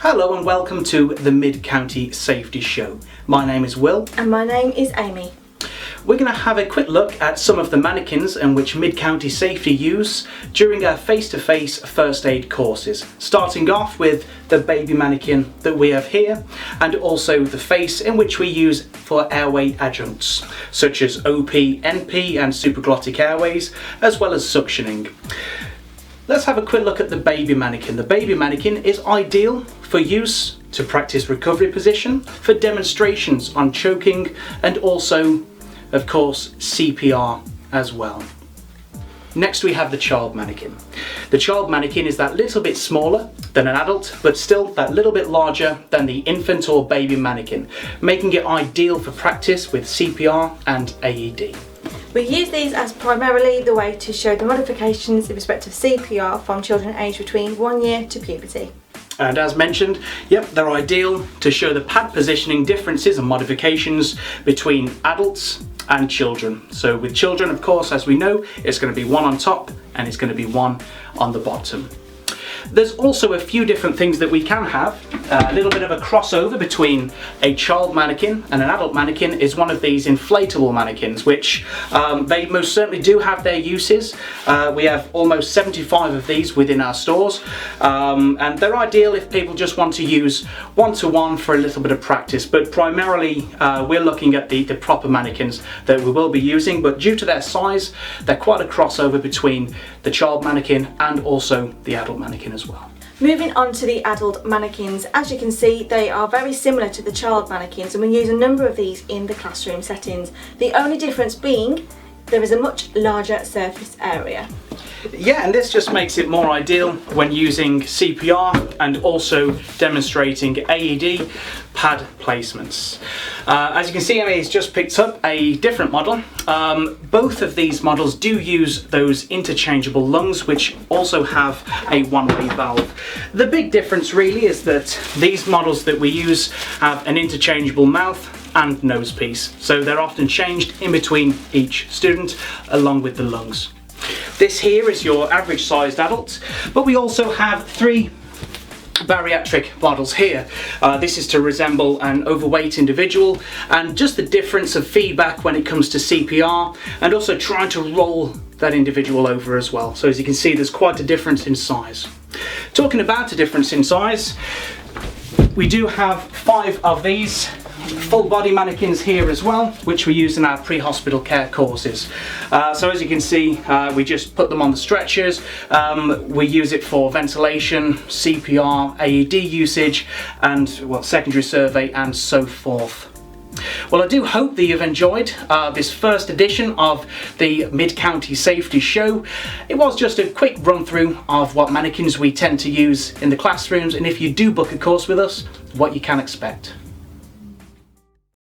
Hello and welcome to the Mid-County Safety Show. My name is Will. And my name is Amy. We're going to have a quick look at some of the mannequins in which Mid-County Safety use during our face-to-face first aid courses. Starting off with the baby mannequin that we have here, and also the face in which we use for airway adjuncts, such as OP, NP and supraglottic airways, as well as suctioning. Let's have a quick look at the baby mannequin. The baby mannequin is ideal for use to practice recovery position, for demonstrations on choking, and also, of course, CPR as well. Next we have the child mannequin. The child mannequin is that little bit smaller than an adult, but still that little bit larger than the infant or baby mannequin, making it ideal for practice with CPR and AED. We use these as primarily the way to show the modifications in respect of CPR from children aged between 1 year to puberty. And as mentioned, yep, they're ideal to show the pad positioning differences and modifications between adults and children. So with children, of course, as we know, it's going to be one on top and it's going to be one on the bottom. There's also a few different things that we can have. A little bit of a crossover between a child mannequin and an adult mannequin is one of these inflatable mannequins, which they most certainly do have their uses. We have almost 75 of these within our stores, and they're ideal if people just want to use one-to-one for a little bit of practice, but primarily we're looking at the proper mannequins that we will be using, but due to their size, they're quite a crossover between the child mannequin and also the adult mannequin as well. Moving on to the adult mannequins, as you can see, they are very similar to the child mannequins, and we use a number of these in the classroom settings. The only difference being there is a much larger surface area. Yeah, and this just makes it more ideal when using CPR and also demonstrating AED pad placements. As you can see, Amy has just picked up a different model. Both of these models do use those interchangeable lungs, which also have a one-way valve. The big difference really is that these models that we use have an interchangeable mouth and nose piece, so they're often changed in between each student along with the lungs. This here is your average sized adult, but we also have 3 bariatric models here. This is to resemble an overweight individual, and just the difference of feedback when it comes to CPR and also trying to roll that individual over as well. So as you can see, there's quite a difference in size. Talking about a difference in size, we do have 5 of these full body mannequins here as well, which we use in our pre-hospital care courses. So as you can see, we just put them on the stretchers. We use it for ventilation, CPR, AED usage, and secondary survey and so forth. Well, I do hope that you've enjoyed this first edition of the Mid-County Safety Show. It was just a quick run through of what mannequins we tend to use in the classrooms, and if you do book a course with us, what you can expect.